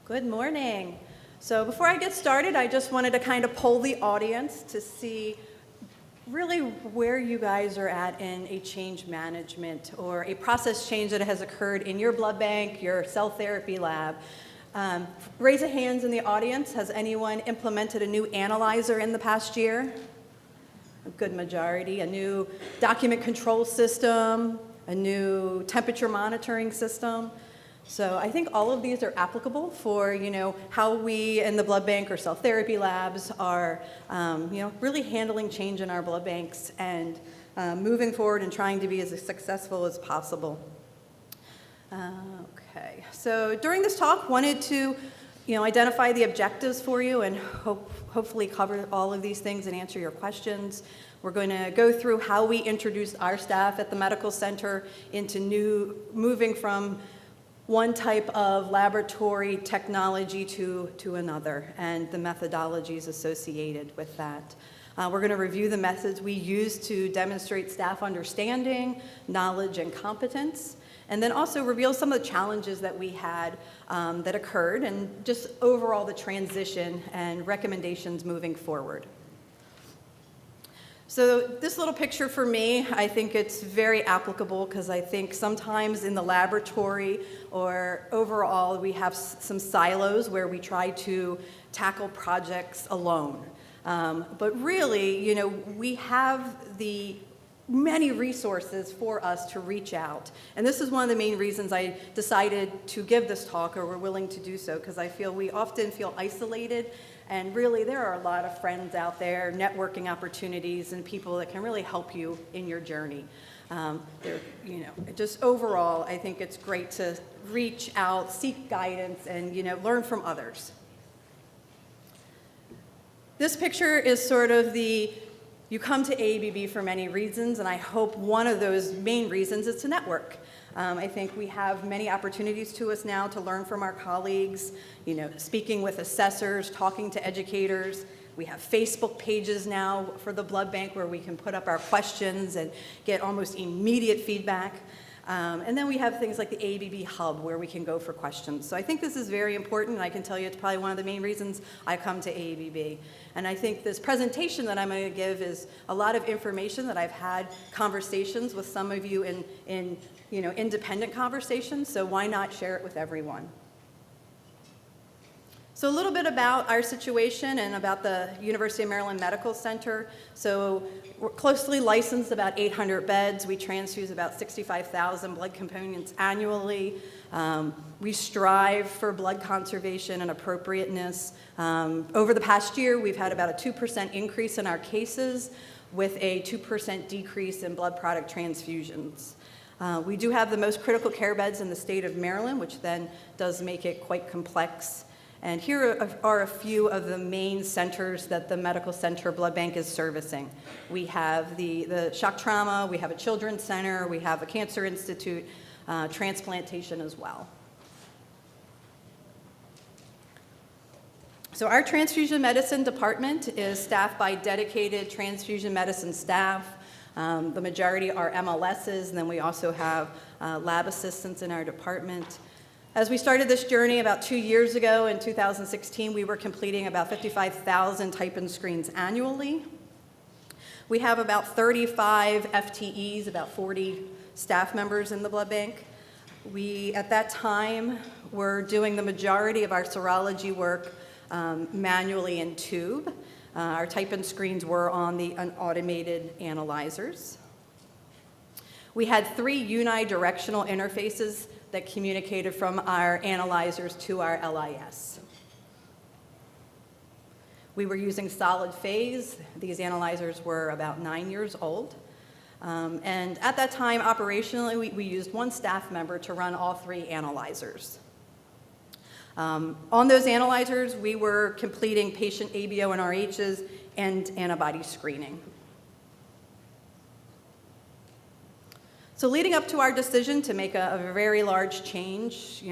Good morning. So before I get started, I just wanted to kind of poll the audience to see really where you guys are at in a change management or a process change that has occurred in your blood bank, your cell therapy lab. Raise a hands in the audience. Has anyone implemented a new analyzer in the past year? A good majority. A new document control system, a new temperature monitoring system. So I think all of these are applicable for, how we in the blood bank or cell therapy labs are, really handling change in our blood banks and moving forward and trying to be as successful as possible. Okay, so during this talk, wanted to, identify the objectives for you and hopefully cover all of these things and answer your questions. We're going to go through how we introduced our staff at the medical center into moving from one type of laboratory technology to another, and the methodologies associated with that. We're going to review the methods we use to demonstrate staff understanding, knowledge, and competence, and then also reveal some of the challenges that we had that occurred, and just overall the transition and recommendations moving forward. So this little picture for me, I think it's very applicable because I think sometimes in the laboratory or overall we have some silos where we try to tackle projects alone. But really, we have the many resources for us to reach out. And this is one of the main reasons I decided to give this talk, or we're willing to do so, because I feel we often feel isolated. And really, there are a lot of friends out there, networking opportunities, and people that can really help you in your journey. Just overall, I think it's great to reach out, seek guidance, and learn from others. This picture is sort of you come to AABB for many reasons, and I hope one of those main reasons is to network. I think we have many opportunities to us now to learn from our colleagues, speaking with assessors, talking to educators. We have Facebook pages now for the blood bank where we can put up our questions and get almost immediate feedback. And then we have things like the AABB Hub where we can go for questions. So I think this is very important, and I can tell you it's probably one of the main reasons I come to AABB. And I think this presentation that I'm going to give is a lot of information that I've had conversations with some of you in independent conversations, so why not share it with everyone? So a little bit about our situation and about the University of Maryland Medical Center. So we're closely licensed, about 800 beds. We transfuse about 65,000 blood components annually. We strive for blood conservation and appropriateness. Over the past year, we've had about a 2% increase in our cases with a 2% decrease in blood product transfusions. We do have the most critical care beds in the state of Maryland, which then does make it quite complex. And here are a few of the main centers that the Medical Center Blood Bank is servicing. We have the shock trauma, we have a children's center, we have a cancer institute, transplantation as well. So our transfusion medicine department is staffed by dedicated transfusion medicine staff. The majority are MLSs, and then we also have lab assistants in our department. As we started this journey about 2 years ago, in 2016, we were completing about 55,000 type-in screens annually. We have about 35 FTEs, about 40 staff members in the blood bank. We, at that time, were doing the majority of our serology work manually in tube. Our type-in screens were on the automated analyzers. We had 3 unidirectional interfaces that communicated from our analyzers to our LIS. We were using solid phase. These analyzers were about 9 years old. And at that time, operationally, we used 1 staff member to run all 3 analyzers. On those analyzers, we were completing patient ABO and RHs and antibody screening. So leading up to our decision to make a very large change,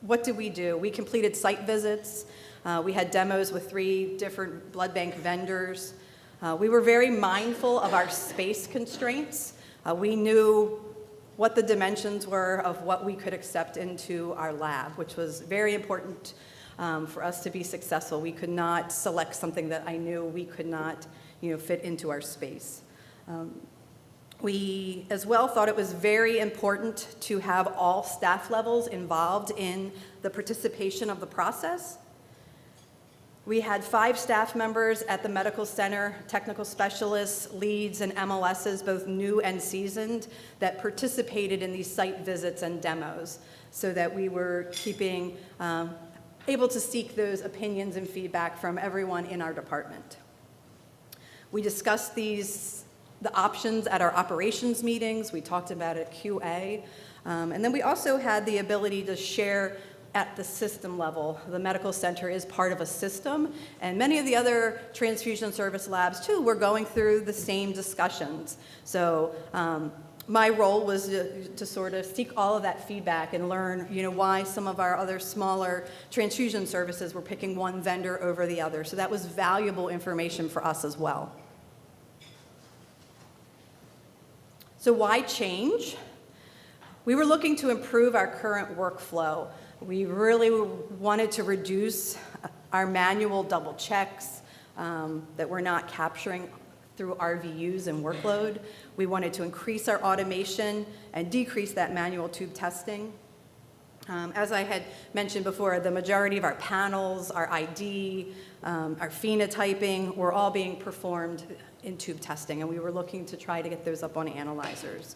what did we do? We completed site visits. We had demos with 3 different blood bank vendors. We were very mindful of our space constraints. We knew what the dimensions were of what we could accept into our lab, which was very important for us to be successful. We could not select something that I knew we could not, fit into our space. We as well thought it was very important to have all staff levels involved in the participation of the process. We had 5 staff members at the medical center, technical specialists, leads, and MLSs, both new and seasoned, that participated in these site visits and demos so that we were keeping, able to seek those opinions and feedback from everyone in our department. We discussed the options at our operations meetings. We talked about it at QA. And then we also had the ability to share at the system level. The medical center is part of a system, and many of the other transfusion service labs, too, were going through the same discussions. So my role was to sort of seek all of that feedback and learn, why some of our other smaller transfusion services were picking one vendor over the other. So that was valuable information for us as well. So why change? We were looking to improve our current workflow. We really wanted to reduce our manual double checks that we're not capturing through RVUs and workload. We wanted to increase our automation and decrease that manual tube testing. As I had mentioned before, the majority of our panels, our ID, our phenotyping were all being performed in tube testing, and we were looking to try to get those up on analyzers.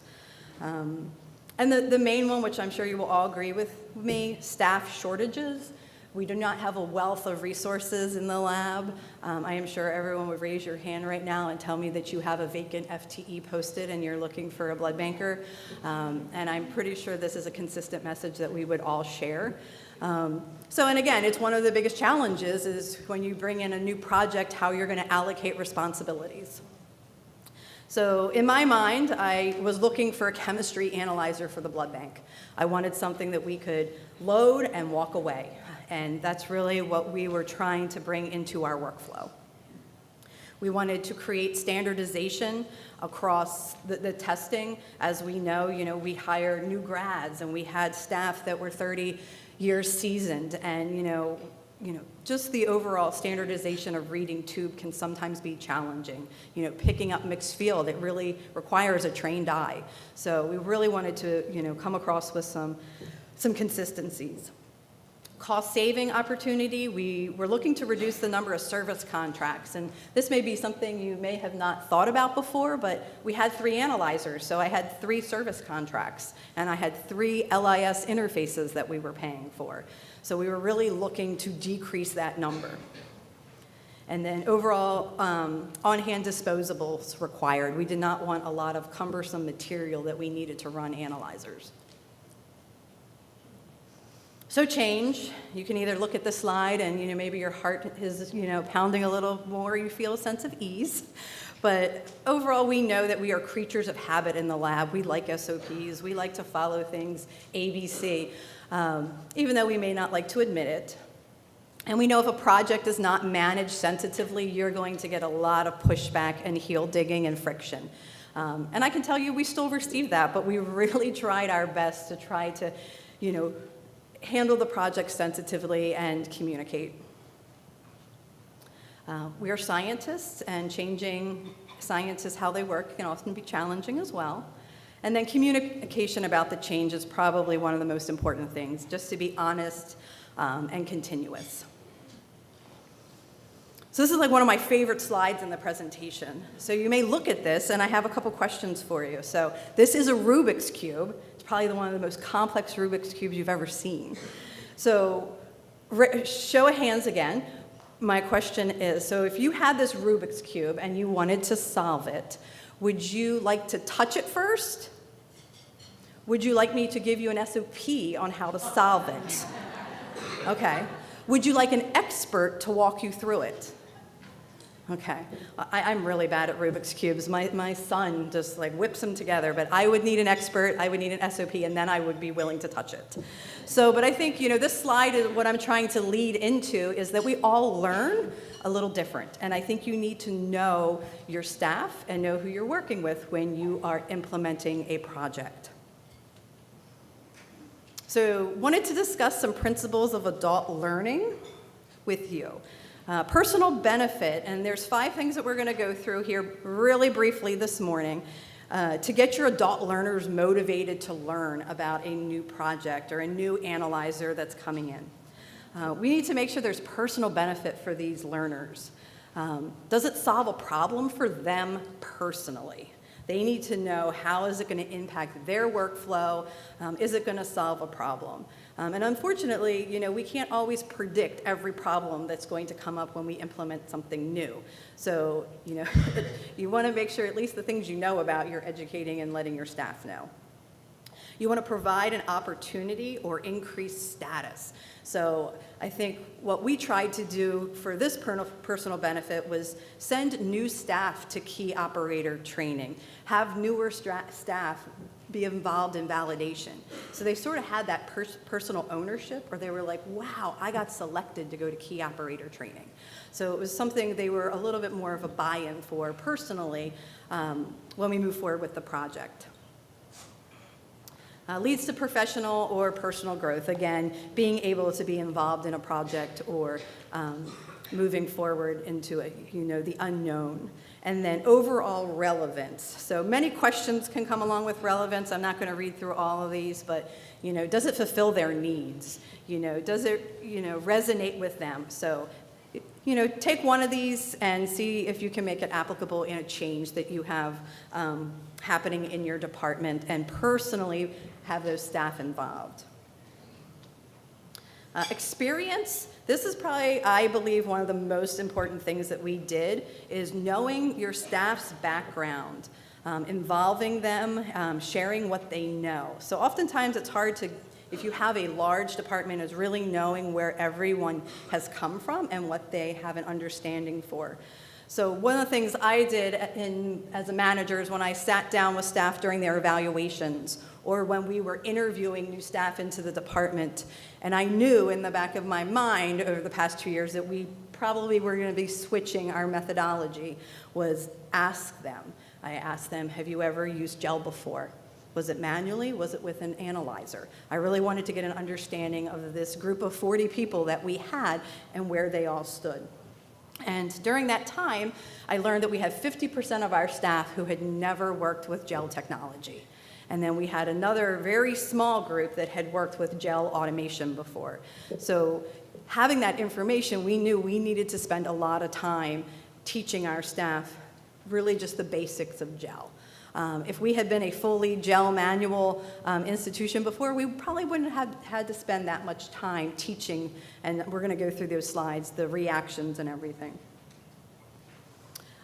And the main one, which I'm sure you will all agree with me, staff shortages. We do not have a wealth of resources in the lab. I am sure everyone would raise your hand right now and tell me that you have a vacant FTE posted and you're looking for a blood banker. And I'm pretty sure this is a consistent message that we would all share. And again, it's one of the biggest challenges is when you bring in a new project, how you're going to allocate responsibilities. So in my mind, I was looking for a chemistry analyzer for the blood bank. I wanted something that we could load and walk away. And that's really what we were trying to bring into our workflow. We wanted to create standardization across the testing. As we know, we hire new grads, and we had staff that were 30 years seasoned, and just the overall standardization of reading tube can sometimes be challenging. Picking up mixed field, it really requires a trained eye. So we really wanted to, come across with some consistencies. Cost saving opportunity, we were looking to reduce the number of service contracts, and this may be something you may have not thought about before, but we had 3 analyzers, so I had 3 service contracts, and I had 3 LIS interfaces that we were paying for. So we were really looking to decrease that number. And then overall, on-hand disposables required. We did not want a lot of cumbersome material that we needed to run analyzers. So change, you can either look at the slide and maybe your heart is pounding a little more, you feel a sense of ease. But overall, we know that we are creatures of habit in the lab. We like SOPs, we like to follow things ABC, even though we may not like to admit it. And we know if a project is not managed sensitively, you're going to get a lot of pushback and heel digging and friction. And I can tell you we still receive that, but we really tried our best to try to, handle the project sensitively and communicate. We are scientists, and changing scientists how they work can often be challenging as well. And then communication about the change is probably one of the most important things, just to be honest and continuous. So this is like one of my favorite slides in the presentation. So you may look at this, and I have a couple questions for you. So this is a Rubik's Cube. It's probably one of the most complex Rubik's Cubes you've ever seen. So show of hands again. My question is, so if you had this Rubik's Cube and you wanted to solve it, would you like to touch it first? Would you like me to give you an SOP on how to solve it? Okay. Would you like an expert to walk you through it? Okay. I'm really bad at Rubik's Cubes. My son just whips them together, but I would need an expert, I would need an SOP, and then I would be willing to touch it. So, but I think, this slide is what I'm trying to lead into is that we all learn a little different. And I think you need to know your staff and know who you're working with when you are implementing a project. So wanted to discuss some principles of adult learning with you. Personal benefit, and there's 5 things that we're going to go through here really briefly this morning to get your adult learners motivated to learn about a new project or a new analyzer that's coming in. We need to make sure there's personal benefit for these learners. Does it solve a problem for them personally? They need to know how is it going to impact their workflow? Is it going to solve a problem? And unfortunately, we can't always predict every problem that's going to come up when we implement something new. So, you want to make sure at least the things you know about, you're educating and letting your staff know. You want to provide an opportunity or increase status. So I think what we tried to do for this personal benefit was send new staff to key operator training, have newer staff be involved in validation. So they sort of had that personal ownership, where they were like, wow, I got selected to go to key operator training. So it was something they were a little bit more of a buy-in for personally when we move forward with the project. Leads to professional or personal growth. Again, being able to be involved in a project or moving forward into the unknown. And then overall relevance. So many questions can come along with relevance. I'm not going to read through all of these, but does it fulfill their needs? Does it resonate with them? So take one of these and see if you can make it applicable in a change that you have happening in your department, and personally have those staff involved. Experience. This is probably, I believe, one of the most important things that we did, is knowing your staff's background, involving them, sharing what they know. So oftentimes it's hard to, if you have a large department, is really knowing where everyone has come from and what they have an understanding for. So one of the things I did as a manager is when I sat down with staff during their evaluations, or when we were interviewing new staff into the department, and I knew in the back of my mind over the past 2 years that we probably were going to be switching our methodology, was ask them. I asked them, have you ever used gel before? Was it manually? Was it with an analyzer? I really wanted to get an understanding of this group of 40 people that we had and where they all stood. And during that time, I learned that we had 50% of our staff who had never worked with gel technology. And then we had another very small group that had worked with gel automation before. So having that information, we knew we needed to spend a lot of time teaching our staff really just the basics of gel. If we had been a fully gel manual institution before, we probably wouldn't have had to spend that much time teaching, and we're going to go through those slides, the reactions and everything.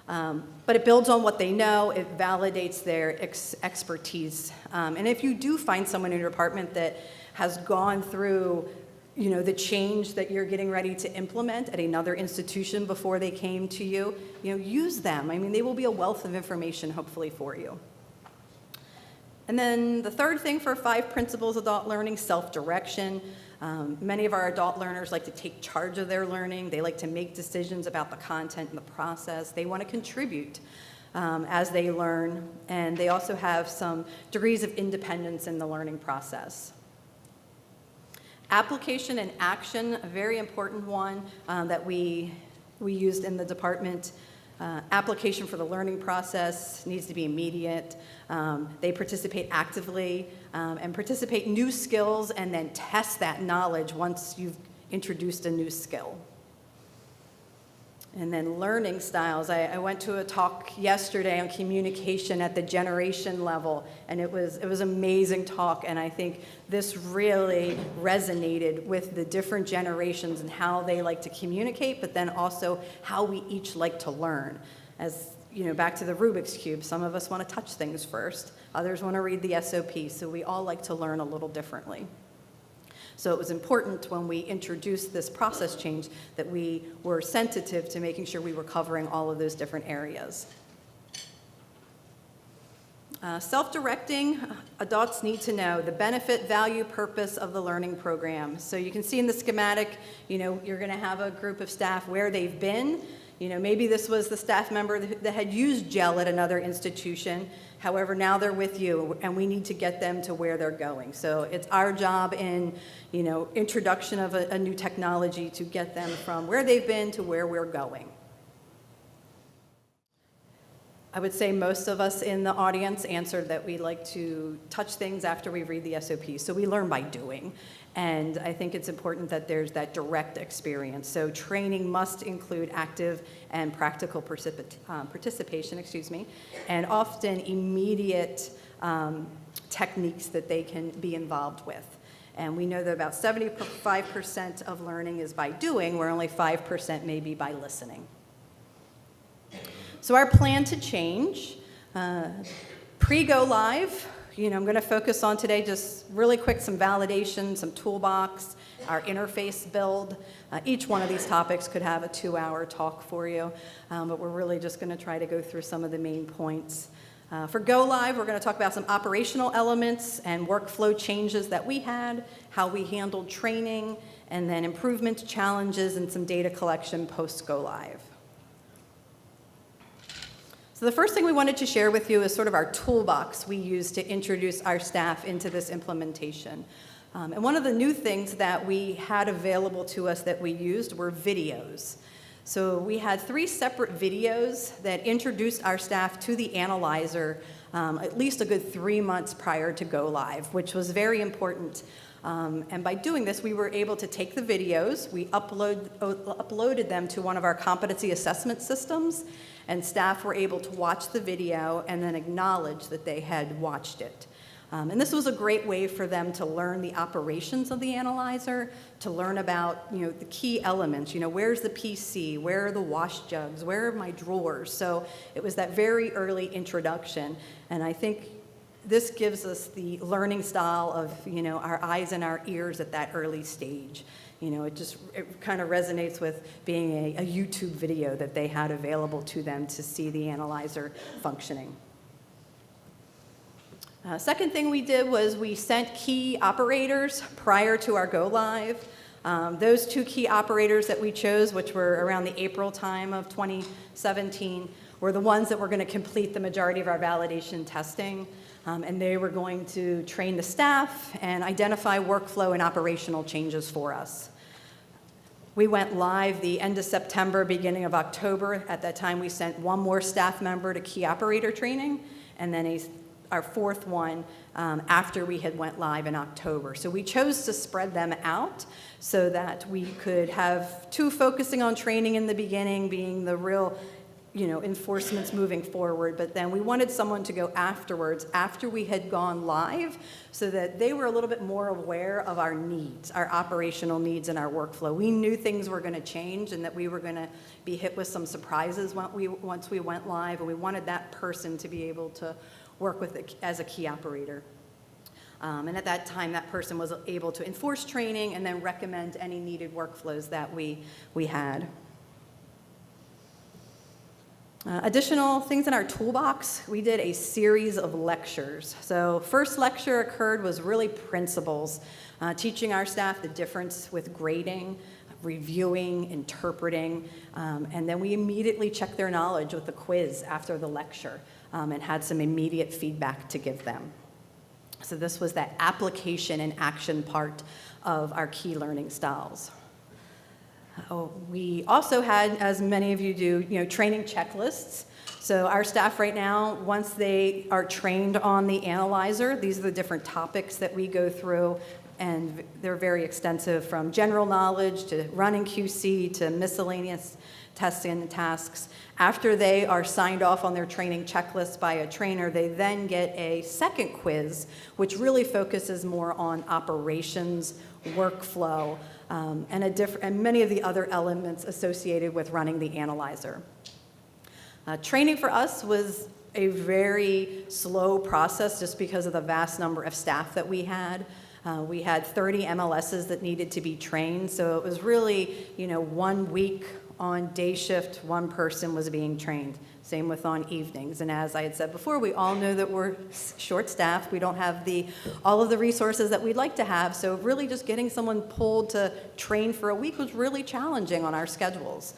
But it builds on what they know, it validates their expertise. And if you do find someone in your department that has gone through the change that you're getting ready to implement at another institution before they came to you, use them. I mean, they will be a wealth of information, hopefully, for you. And then the third thing for 5 principles of adult learning, self-direction. Many of our adult learners like to take charge of their learning. They like to make decisions about the content and the process. They want to contribute as they learn. And they also have some degrees of independence in the learning process. Application and action, a very important one that we used in the department. Application for the learning process needs to be immediate. They participate actively and participate in new skills, and then test that knowledge once you've introduced a new skill. And then learning styles. I went to a talk yesterday on communication at the generation level, and it was an amazing talk, and I think this really resonated with the different generations and how they like to communicate, but then also how we each like to learn. As back to the Rubik's Cube, some of us want to touch things first, others want to read the SOP, so we all like to learn a little differently. So it was important when we introduced this process change that we were sensitive to making sure we were covering all of those different areas. Self-directing, adults need to know the benefit, value, purpose of the learning program. So you can see in the schematic, you're going to have a group of staff where they've been. Maybe this was the staff member that had used gel at another institution. However, now they're with you, and we need to get them to where they're going. So it's our job in, introduction of a new technology to get them from where they've been to where we're going. I would say most of us in the audience answered that we like to touch things after we read the SOP. So we learn by doing. And I think it's important that there's that direct experience. So training must include active and practical participation, and often immediate techniques that they can be involved with. And we know that about 75% of learning is by doing, where only 5% may be by listening. So our plan to change, pre-go live, I'm going to focus on today just really quick some validation, some toolbox, our interface build. Each one of these topics could have a 2-hour talk for you, but we're really just going to try to go through some of the main points. For Go Live, we're going to talk about some operational elements and workflow changes that we had, how we handled training, and then improvement challenges and some data collection post-Go Live. So the first thing we wanted to share with you is sort of our toolbox we use to introduce our staff into this implementation. And one of the new things that we had available to us that we used were videos. So we had 3 separate videos that introduced our staff to the analyzer at least a good 3 months prior to go live, which was very important. And by doing this, we were able to take the videos, we uploaded them to one of our competency assessment systems, and staff were able to watch the video and then acknowledge that they had watched it. And this was a great way for them to learn the operations of the analyzer, to learn about the key elements. Where's the PC? Where are the wash jugs? Where are my drawers? So it was that very early introduction, and I think this gives us the learning style of our eyes and our ears at that early stage. It kind of resonates with being a YouTube video that they had available to them to see the analyzer functioning. Second thing we did was we sent key operators prior to our go live. Those 2 key operators that we chose, which were around the April time of 2017, were the ones that were going to complete the majority of our validation testing. And they were going to train the staff and identify workflow and operational changes for us. We went live the end of September, beginning of October. At that time, we sent 1 more staff member to key operator training, and then our 4th one after we had went live in October. So we chose to spread them out so that we could have 2 focusing on training in the beginning, being the real enforcements moving forward, but then we wanted someone to go afterwards, after we had gone live, so that they were a little bit more aware of our needs, our operational needs and our workflow. We knew things were going to change and that we were going to be hit with some surprises once we went live, and we wanted that person to be able to work with it as a key operator. And at that time, that person was able to enforce training and then recommend any needed workflows that we had. Additional things in our toolbox, we did a series of lectures. So first lecture occurred was really principles, teaching our staff the difference with grading, reviewing, interpreting, and then we immediately checked their knowledge with a quiz after the lecture and had some immediate feedback to give them. So this was that application and action part of our key learning styles. We also had, as many of you do, training checklists. So our staff right now, once they are trained on the analyzer, these are the different topics that we go through, and they're very extensive, from general knowledge to running QC to miscellaneous testing and tasks. After they are signed off on their training checklist by a trainer, they then get a second quiz, which really focuses more on operations, workflow, and many of the other elements associated with running the analyzer. Training for us was a very slow process just because of the vast number of staff that we had. We had 30 MLSs that needed to be trained, so it was really, 1 week on day shift, 1 person was being trained. Same with on evenings. And as I had said before, we all know that we're short-staffed. We don't have all of the resources that we'd like to have. So really just getting someone pulled to train for a week was really challenging on our schedules.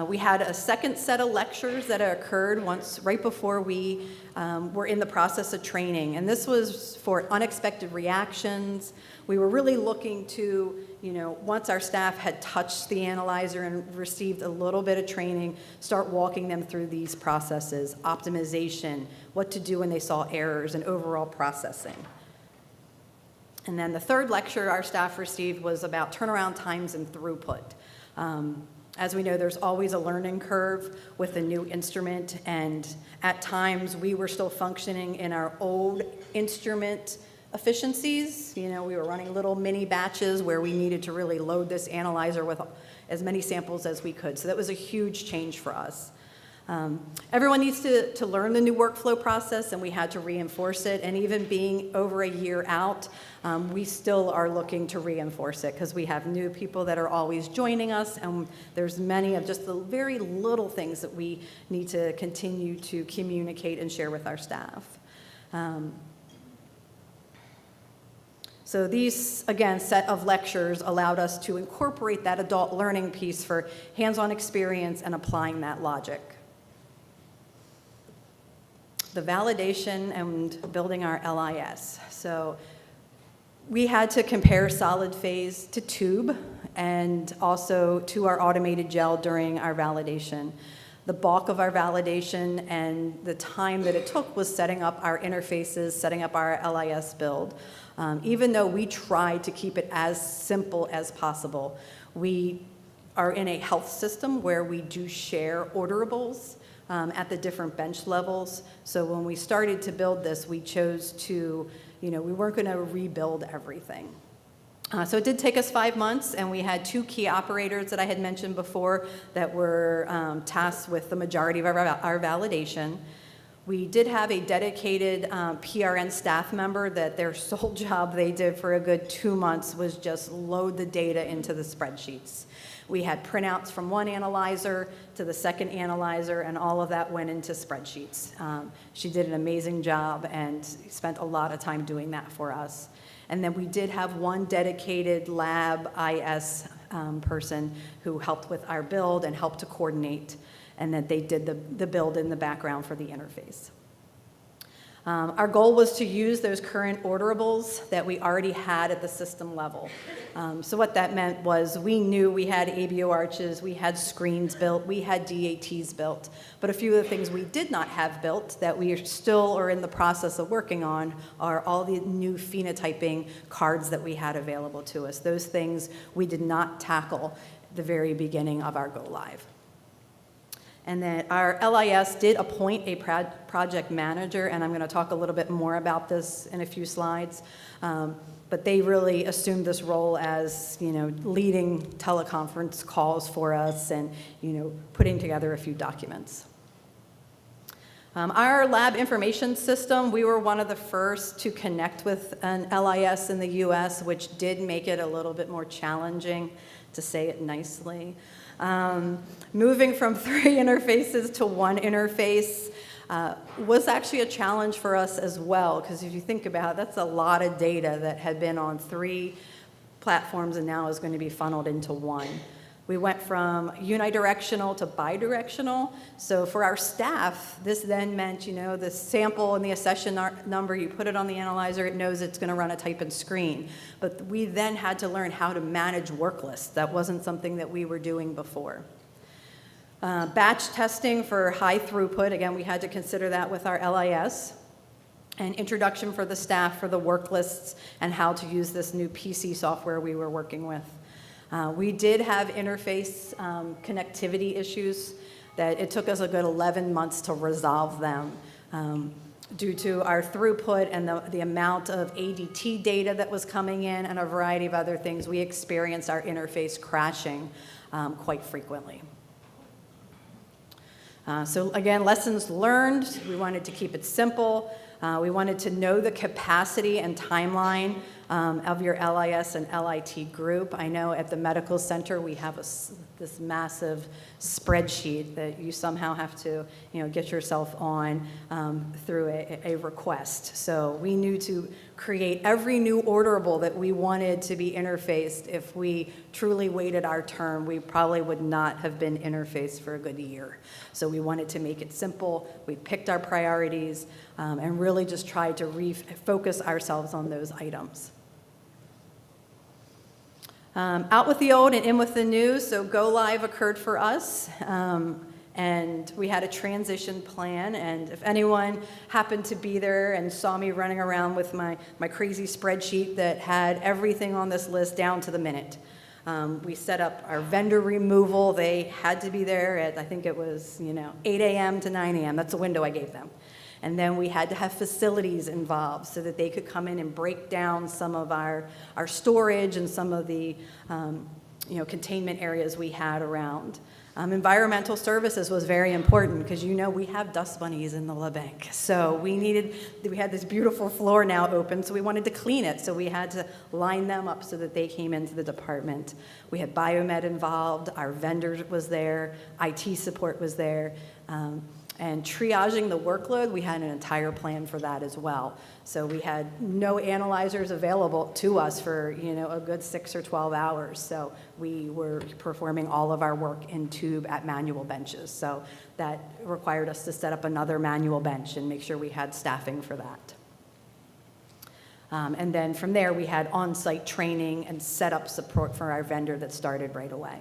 We had a second set of lectures that occurred right before we were in the process of training, and this was for unexpected reactions. We were really looking to, once our staff had touched the analyzer and received a little bit of training, start walking them through these processes, optimization, what to do when they saw errors, and overall processing. And then the third lecture our staff received was about turnaround times and throughput. As we know, there's always a learning curve with a new instrument, and at times we were still functioning in our old instrument efficiencies. We were running little mini batches where we needed to really load this analyzer with as many samples as we could. So that was a huge change for us. Everyone needs to learn the new workflow process, and we had to reinforce it. And even being over a year out, we still are looking to reinforce it because we have new people that are always joining us, and there's many of just the very little things that we need to continue to communicate and share with our staff. So these, again, set of lectures allowed us to incorporate that adult learning piece for hands-on experience and applying that logic. The validation and building our LIS. So we had to compare solid phase to tube and also to our automated gel during our validation. The bulk of our validation and the time that it took was setting up our interfaces, setting up our LIS build. Even though we tried to keep it as simple as possible, we are in a health system where we do share orderables at the different bench levels. So when we started to build this, we chose to, we weren't going to rebuild everything. So it did take us 5 months, and we had 2 key operators that I had mentioned before that were tasked with the majority of our validation. We did have a dedicated PRN staff member that their sole job they did for a good 2 months was just load the data into the spreadsheets. We had printouts from one analyzer to the second analyzer, and all of that went into spreadsheets. She did an amazing job and spent a lot of time doing that for us. And then we did have one dedicated lab IS person who helped with our build and helped to coordinate, and that they did the build in the background for the interface. Our goal was to use those current orderables that we already had at the system level. So what that meant was we knew we had ABO arches, we had screens built, we had DATs built, but a few of the things we did not have built that we still are in the process of working on are all the new phenotyping cards that we had available to us. Those things we did not tackle at the very beginning of our go live. And then our LIS did appoint a project manager, and I'm going to talk a little bit more about this in a few slides. But they really assumed this role as, leading teleconference calls for us and, putting together a few documents. Our lab information system, we were one of the first to connect with an LIS in the US, which did make it a little bit more challenging, to say it nicely. Moving from 3 interfaces to 1 interface was actually a challenge for us as well, because if you think about it, that's a lot of data that had been on 3 platforms and now is going to be funneled into 1. We went from unidirectional to bidirectional. So for our staff, this then meant, the sample and the accession number, you put it on the analyzer, it knows it's going to run a type and screen. But we then had to learn how to manage work lists. That wasn't something that we were doing before. Batch testing for high throughput, again, we had to consider that with our LIS. And introduction for the staff for the work lists and how to use this new PC software we were working with. We did have interface connectivity issues that it took us a good 11 months to resolve them due to our throughput and the amount of ADT data that was coming in and a variety of other things. We experienced our interface crashing quite frequently. So again, lessons learned. We wanted to keep it simple. We wanted to know the capacity and timeline of your LIS and LIT group. I know at the medical center we have this massive spreadsheet that you somehow have to, get yourself on through a request. So we knew to create every new orderable that we wanted to be interfaced. If we truly waited our turn, we probably would not have been interfaced for a good year. So we wanted to make it simple. We picked our priorities and really just tried to refocus ourselves on those items. Out with the old and in with the new, so go live occurred for us, and we had a transition plan, and if anyone happened to be there and saw me running around with my crazy spreadsheet that had everything on this list down to the minute. We set up our vendor removal. They had to be there at, I think it was, 8 a.m. to 9 a.m. That's the window I gave them. And then we had to have facilities involved so that they could come in and break down some of our storage and some of the containment areas we had around. Environmental services was very important because we have dust bunnies in the La Bank. So we had this beautiful floor now open, so we wanted to clean it. So we had to line them up so that they came into the department. We had Biomed involved, our vendor was there, IT support was there. And triaging the workload, we had an entire plan for that as well. So we had no analyzers available to us for a good 6 or 12 hours. So we were performing all of our work in tube at manual benches. So that required us to set up another manual bench and make sure we had staffing for that. And then from there, we had on-site training and setup support for our vendor that started right away.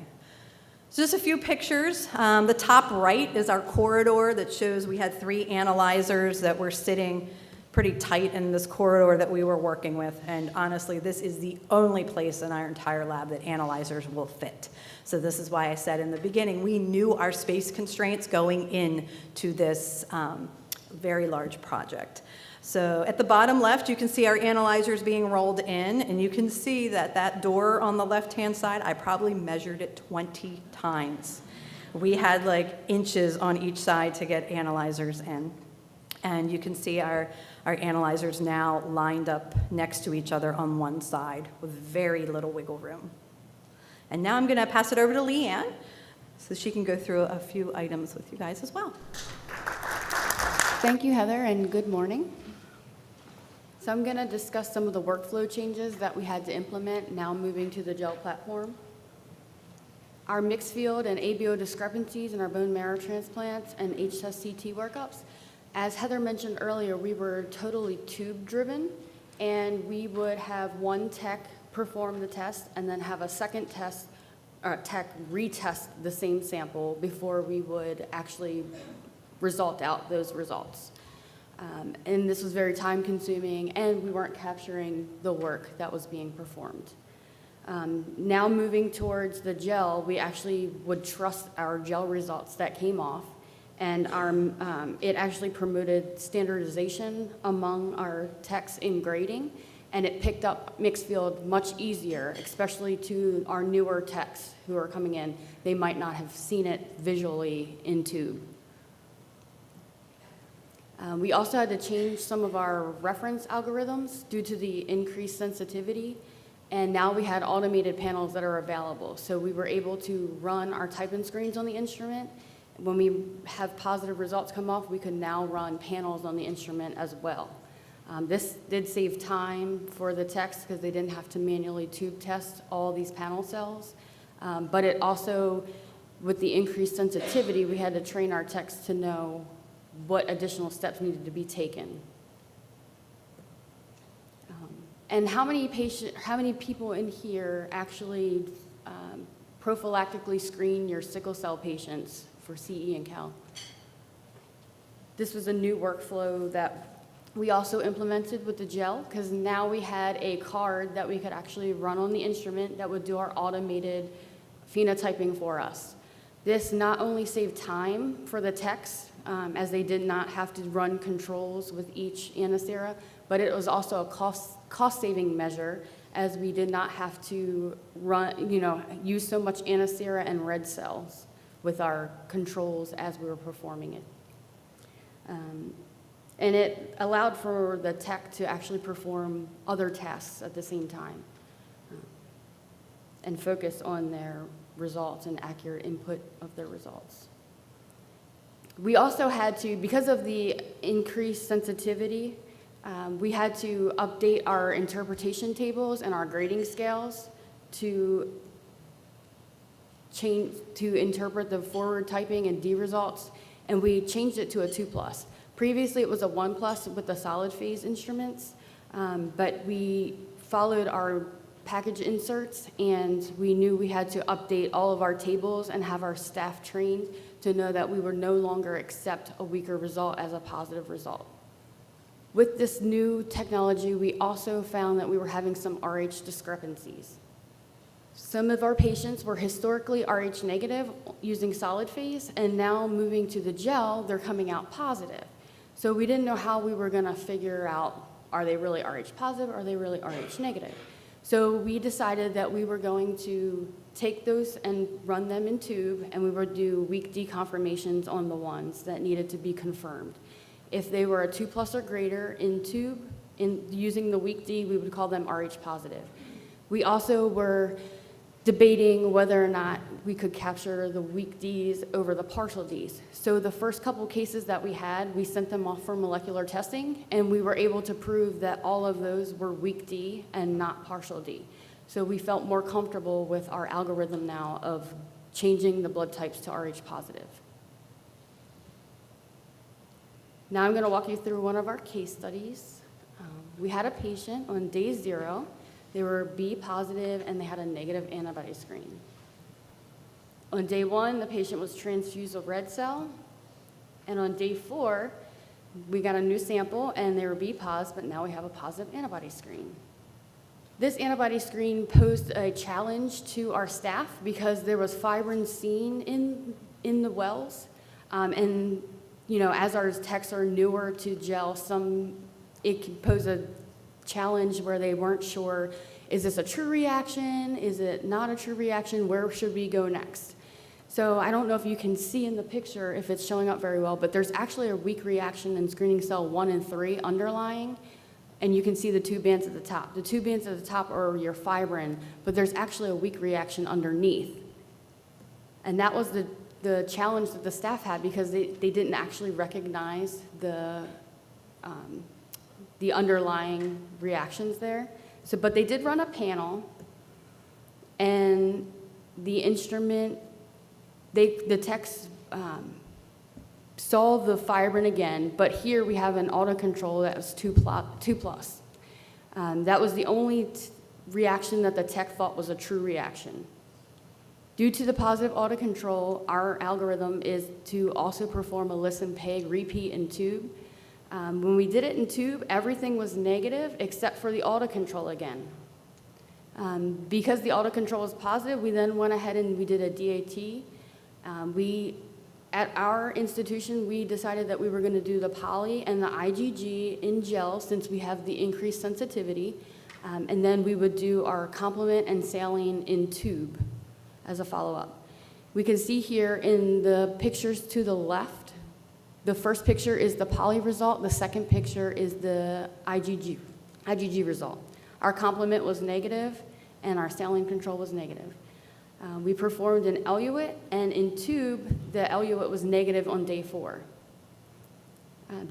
So just a few pictures. The top right is our corridor that shows we had 3 analyzers that were sitting pretty tight in this corridor that we were working with. And honestly, this is the only place in our entire lab that analyzers will fit. So this is why I said in the beginning, we knew our space constraints going into this very large project. So at the bottom left, you can see our analyzers being rolled in, and you can see that door on the left-hand side, I probably measured it 20 times. We had like inches on each side to get analyzers in. And you can see our analyzers now lined up next to each other on one side with very little wiggle room. And now I'm going to pass it over to Leanne so she can go through a few items with you guys as well. Thank you, Heather, and good morning. So I'm going to discuss some of the workflow changes that we had to implement now moving to the gel platform. Our mixed field and ABO discrepancies in our bone marrow transplants and H-test CT workups. As Heather mentioned earlier, we were totally tube driven, and we would have one tech perform the test and then have a second tech retest the same sample before we would actually result out those results. And this was very time consuming, and we weren't capturing the work that was being performed. Now moving towards the gel, we actually would trust our gel results that came off, and it actually promoted standardization among our techs in grading, and it picked up mixed field much easier, especially to our newer techs who are coming in. They might not have seen it visually in tube. We also had to change some of our reference algorithms due to the increased sensitivity, and now we had automated panels that are available. So we were able to run our type-in screens on the instrument. When we have positive results come off, we could now run panels on the instrument as well. This did save time for the techs because they didn't have to manually tube test all these panel cells, but it also, with the increased sensitivity, we had to train our techs to know what additional steps needed to be taken. And how many people in here actually prophylactically screen your sickle cell patients for CE and Cal? This was a new workflow that we also implemented with the gel, because now we had a card that we could actually run on the instrument that would do our automated phenotyping for us. This not only saved time for the techs, as they did not have to run controls with each Anacera, but it was also a cost-saving measure, as we did not have to use so much Anacera and red cells with our controls as we were performing it. And it allowed for the tech to actually perform other tasks at the same time and focus on their results and accurate input of their results. We also had to, because of the increased sensitivity, we had to update our interpretation tables and our grading scales to interpret the forward typing and D results, and we changed it to a 2+. Previously, it was a 1+ with the solid phase instruments, but we followed our package inserts, and we knew we had to update all of our tables and have our staff trained to know that we would no longer accept a weaker result as a positive result. With this new technology, we also found that we were having some RH discrepancies. Some of our patients were historically RH negative using solid phase, and now moving to the gel, they're coming out positive. So we didn't know how we were gonna figure out, are they really RH positive, or are they really RH negative? So we decided that we were going to take those and run them in tube, and we would do weak D confirmations on the ones that needed to be confirmed. If they were a 2+ or greater in tube, using the weak D, we would call them RH positive. We also were debating whether or not we could capture the weak Ds over the partial Ds. So the first couple cases that we had, we sent them off for molecular testing, and we were able to prove that all of those were weak D and not partial D. So we felt more comfortable with our algorithm now of changing the blood types to RH positive. Now I'm going to walk you through one of our case studies. We had a patient on day 0. They were B positive, and they had a negative antibody screen. On day 1, the patient was transfused a red cell, and on day 4, we got a new sample, and they were B positive, but now we have a positive antibody screen. This antibody screen posed a challenge to our staff because there was fibrin seen in the wells, and you know, as our techs are newer to gel, it can pose a challenge where they weren't sure, is this a true reaction? Is it not a true reaction? Where should we go next? So I don't know if you can see in the picture if it's showing up very well, but there's actually a weak reaction in screening cell 1 and 3 underlying, and you can see the 2 bands at the top. The 2 bands at the top are your fibrin, but there's actually a weak reaction underneath. And that was the challenge that the staff had because they didn't actually recognize the underlying reactions there. So, but they did run a panel, and the instrument, the techs saw the fibrin again, but here we have an autocontrol that was 2+. That was the only reaction that the tech thought was a true reaction. Due to the positive autocontrol, our algorithm is to also perform a listen-peg repeat in tube. When we did it in tube, everything was negative except for the autocontrol again. Because the autocontrol was positive, we then went ahead and we did a DAT. At our institution, we decided that we were going to do the poly and the IgG in gel since we have the increased sensitivity, and then we would do our complement and saline in tube as a follow-up. We can see here in the pictures to the left, the first picture is the poly result, the second picture is the IgG result. Our complement was negative, and our saline control was negative. We performed an eluate, and in tube, the eluate was negative on day 4.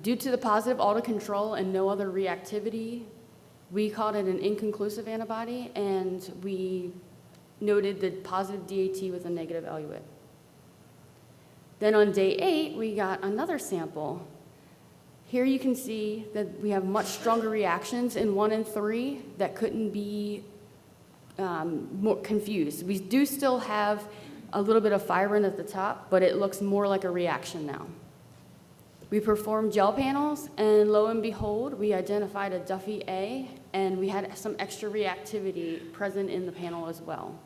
Due to the positive autocontrol and no other reactivity, we called it an inconclusive antibody, and we noted the positive DAT with a negative eluate. Then on day 8, we got another sample. Here you can see that we have much stronger reactions in 1 and 3 that couldn't be more confused. We do still have a little bit of fibrin at the top, but it looks more like a reaction now. We performed gel panels, and lo and behold, we identified a Duffy A, and we had some extra reactivity present in the panel as well.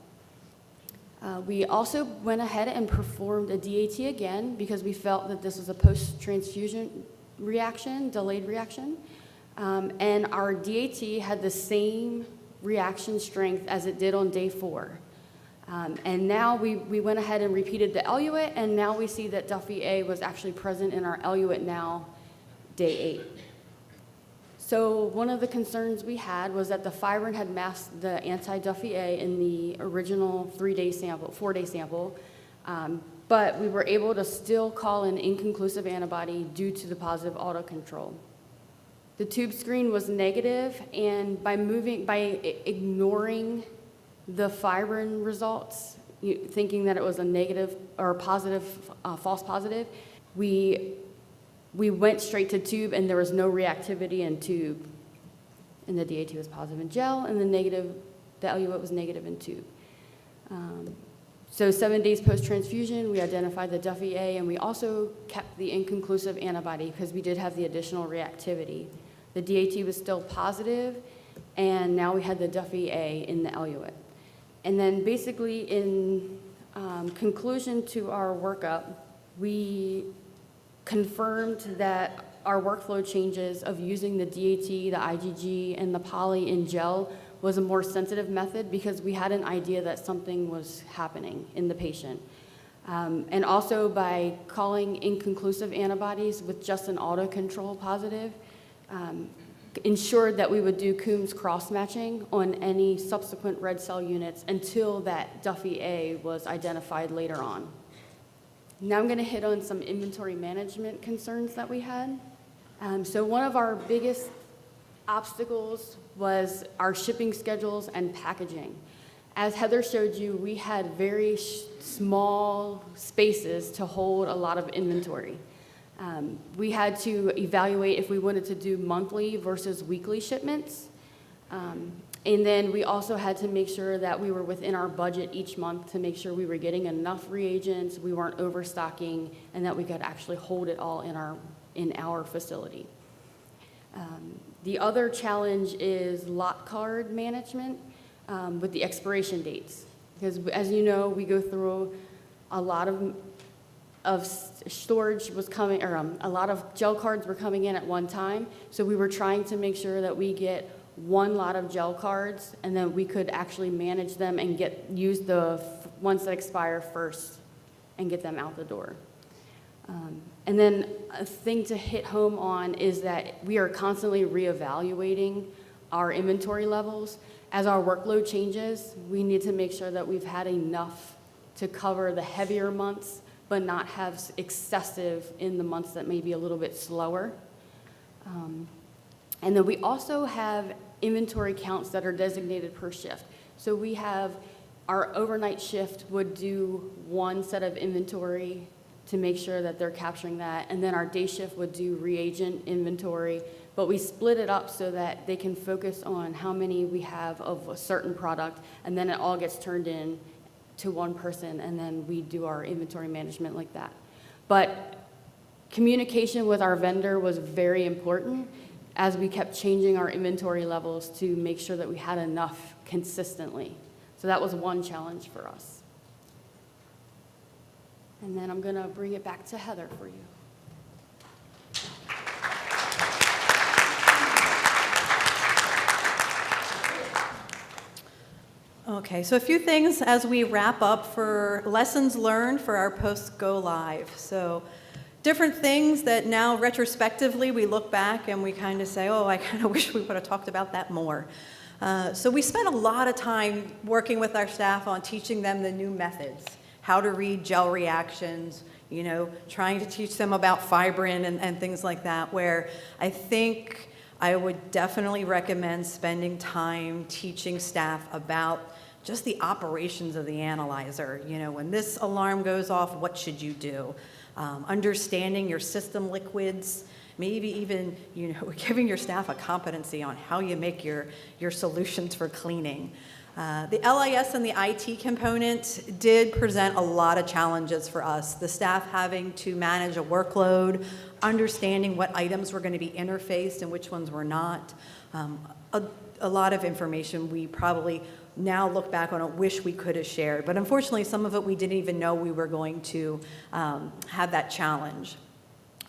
We also went ahead and performed a DAT again because we felt that this was a post-transfusion reaction, delayed reaction, and our DAT had the same reaction strength as it did on day 4. And now we went ahead and repeated the eluate, and now we see that Duffy A was actually present in our eluate now, day 8. So one of the concerns we had was that the fibrin had masked the anti-Duffy A in the original 4-day sample, but we were able to still call an inconclusive antibody due to the positive autocontrol. The tube screen was negative, and by ignoring the fibrin results, thinking that it was a negative or positive, false positive, we went straight to tube, and there was no reactivity in tube. And the DAT was positive in gel, and the eluate was negative in tube. So 7 days post-transfusion, we identified the Duffy A, and we also kept the inconclusive antibody because we did have the additional reactivity. The DAT was still positive, and now we had the Duffy A in the eluate. And then basically in conclusion to our workup, we confirmed that our workflow changes of using the DAT, the IgG, and the poly in gel was a more sensitive method because we had an idea that something was happening in the patient. And also by calling inconclusive antibodies with just an autocontrol positive, ensured that we would do Coombs cross-matching on any subsequent red cell units until that Duffy A was identified later on. Now I'm going to hit on some inventory management concerns that we had. So one of our biggest obstacles was our shipping schedules and packaging. As Heather showed you, we had very small spaces to hold a lot of inventory. We had to evaluate if we wanted to do monthly versus weekly shipments. And then we also had to make sure that we were within our budget each month to make sure we were getting enough reagents, we weren't overstocking, and that we could actually hold it all in our facility. The other challenge is lot card management with the expiration dates. Because as you know, we go through a lot of storage was coming, or a lot of gel cards were coming in at one time. So we were trying to make sure that we get one lot of gel cards and then we could actually manage them and use the ones that expire first and get them out the door. And then a thing to hit home on is that we are constantly reevaluating our inventory levels. As our workload changes, we need to make sure that we've had enough to cover the heavier months, but not have excessive in the months that may be a little bit slower. And then we also have inventory counts that are designated per shift. So we have our overnight shift would do one set of inventory to make sure that they're capturing that, and then our day shift would do reagent inventory, but we split it up so that they can focus on how many we have of a certain product, and then it all gets turned in to one person, and then we do our inventory management like that. But communication with our vendor was very important as we kept changing our inventory levels to make sure that we had enough consistently. So that was one challenge for us. And then I'm going to bring it back to Heather for you. Okay, so a few things as we wrap up for lessons learned for our post-go live. So different things that now retrospectively we look back and we kind of say, oh, I kind of wish we would have talked about that more. So we spent a lot of time working with our staff on teaching them the new methods, how to read gel reactions, trying to teach them about fibrin and things like that, where I think I would definitely recommend spending time teaching staff about just the operations of the analyzer. When this alarm goes off, what should you do? Understanding your system liquids, maybe even, giving your staff a competency on how you make your solutions for cleaning. The LIS and the IT component did present a lot of challenges for us. The staff having to manage a workload, understanding what items were going to be interfaced and which ones were not. A lot of information we probably now look back on and wish we could have shared. But unfortunately, some of it we didn't even know we were going to have that challenge.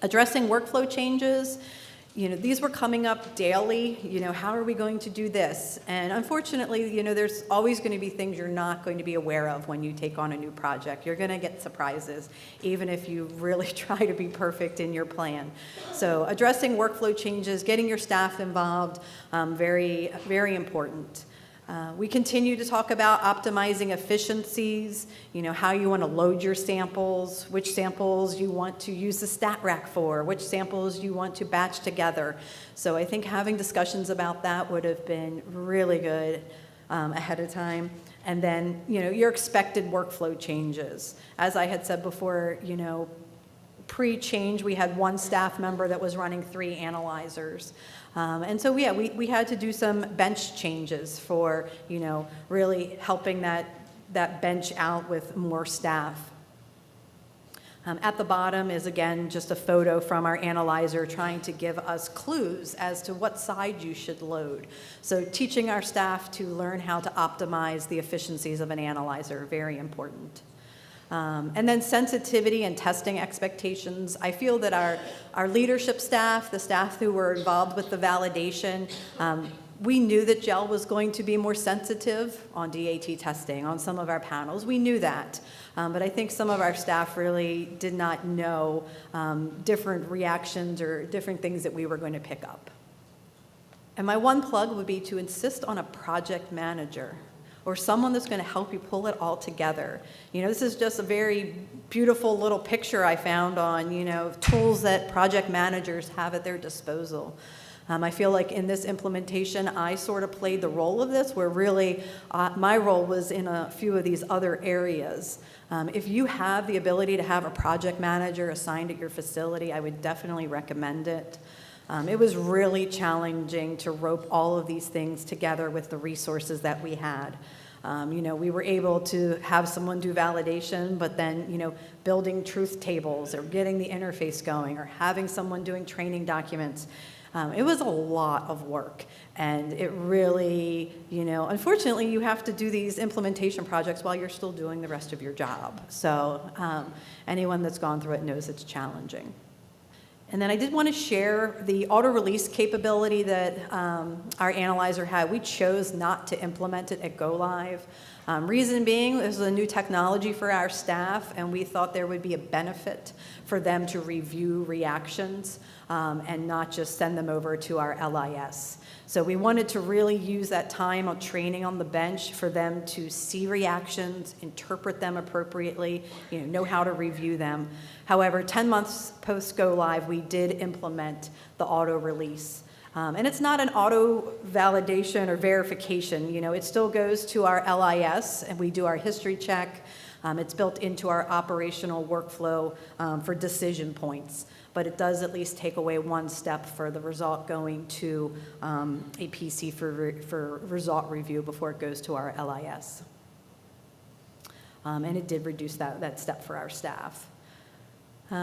Addressing workflow changes, these were coming up daily, how are we going to do this? And unfortunately, there's always going to be things you're not going to be aware of when you take on a new project. You're going to get surprises, even if you really try to be perfect in your plan. So addressing workflow changes, getting your staff involved, very, very important. We continue to talk about optimizing efficiencies, how you want to load your samples, which samples you want to use the stat rack for, which samples you want to batch together. So I think having discussions about that would have been really good ahead of time. And then, your expected workflow changes. As I had said before, pre-change, we had one staff member that was running 3 analyzers. And so, yeah, we had to do some bench changes for, really helping that bench out with more staff. At the bottom is, again, just a photo from our analyzer trying to give us clues as to what side you should load. So teaching our staff to learn how to optimize the efficiencies of an analyzer, very important. And then sensitivity and testing expectations. I feel that our leadership staff, the staff who were involved with the validation, we knew that gel was going to be more sensitive on DAT testing, on some of our panels. We knew that. But I think some of our staff really did not know different reactions or different things that we were going to pick up. And my one plug would be to insist on a project manager, or someone that's going to help you pull it all together. This is just a very beautiful little picture I found on, tools that project managers have at their disposal. I feel like in this implementation, I sort of played the role of this, where really my role was in a few of these other areas. If you have the ability to have a project manager assigned at your facility, I would definitely recommend it. It was really challenging to rope all of these things together with the resources that we had. We were able to have someone do validation, but then, building truth tables or getting the interface going or having someone doing training documents. It was a lot of work, and it really, unfortunately, you have to do these implementation projects while you're still doing the rest of your job. So anyone that's gone through it knows it's challenging. And then I did want to share the auto-release capability that our analyzer had. We chose not to implement it at Go Live. Reason being, this was a new technology for our staff, and we thought there would be a benefit for them to review reactions and not just send them over to our LIS. So we wanted to really use that time of training on the bench for them to see reactions, interpret them appropriately, know how to review them. However, 10 months post Go Live, we did implement the auto release. And it's not an auto validation or verification. It still goes to our LIS, and we do our history check. It's built into our operational workflow for decision points. But it does at least take away one step for the result going to a PC for result review before it goes to our LIS. And it did reduce that step for our staff.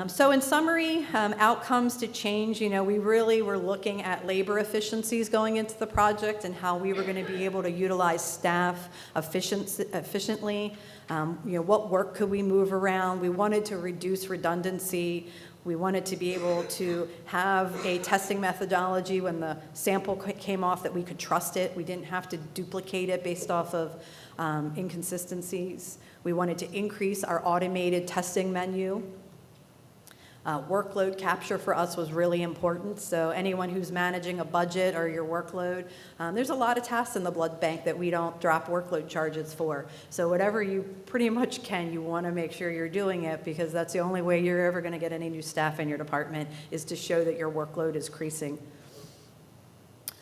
So in summary, outcomes to change, we really were looking at labor efficiencies going into the project and how we were going to be able to utilize staff efficiently. What work could we move around? We wanted to reduce redundancy. We wanted to be able to have a testing methodology when the sample came off that we could trust it. We didn't have to duplicate it based off of inconsistencies. We wanted to increase our automated testing menu. Workload capture for us was really important. So anyone who's managing a budget or your workload, there's a lot of tasks in the blood bank that we don't drop workload charges for. So whatever you pretty much can, you want to make sure you're doing it, because that's the only way you're ever going to get any new staff in your department, is to show that your workload is increasing.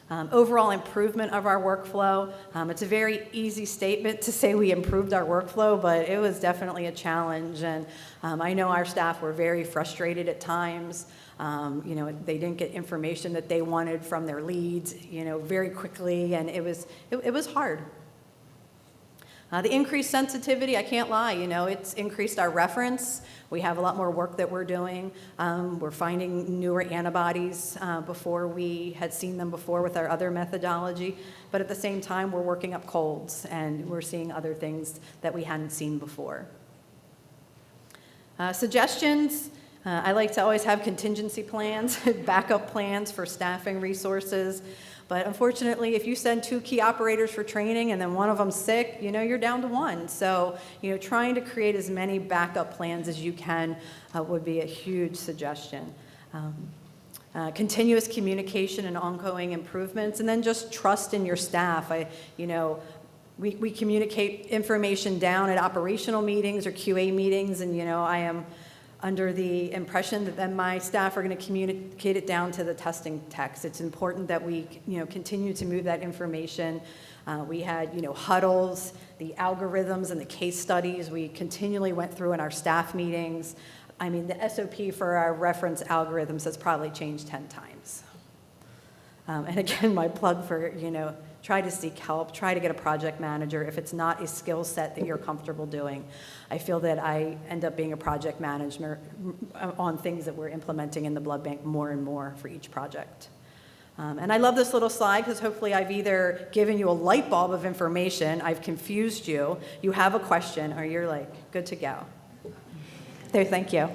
Overall improvement of our workflow. It's a very easy statement to say we improved our workflow, but it was definitely a challenge. And I know our staff were very frustrated at times. They didn't get information that they wanted from their leads, very quickly, and it was hard. The increased sensitivity, I can't lie, it's increased our reference. We have a lot more work that we're doing. We're finding newer antibodies before we had seen them before with our other methodology. But at the same time, we're working up colds, and we're seeing other things that we hadn't seen before. Suggestions, I like to always have contingency plans, backup plans for staffing resources. But unfortunately, if you send 2 key operators for training and then one of them's sick, you're down to 1. So, trying to create as many backup plans as you can would be a huge suggestion. Continuous communication and ongoing improvements, and then just trust in your staff. We communicate information down at operational meetings or QA meetings, and I am under the impression that then my staff are going to communicate it down to the testing techs. It's important that we continue to move that information. We had huddles, the algorithms and the case studies we continually went through in our staff meetings. I mean, the SOP for our reference algorithms has probably changed 10 times. And again, my plug for, try to seek help, try to get a project manager if it's not a skill set that you're comfortable doing. I feel that I end up being a project manager on things that we're implementing in the blood bank more and more for each project. And I love this little slide because hopefully I've either given you a light bulb of information, I've confused you, you have a question, or you're like, good to go. There, thank you.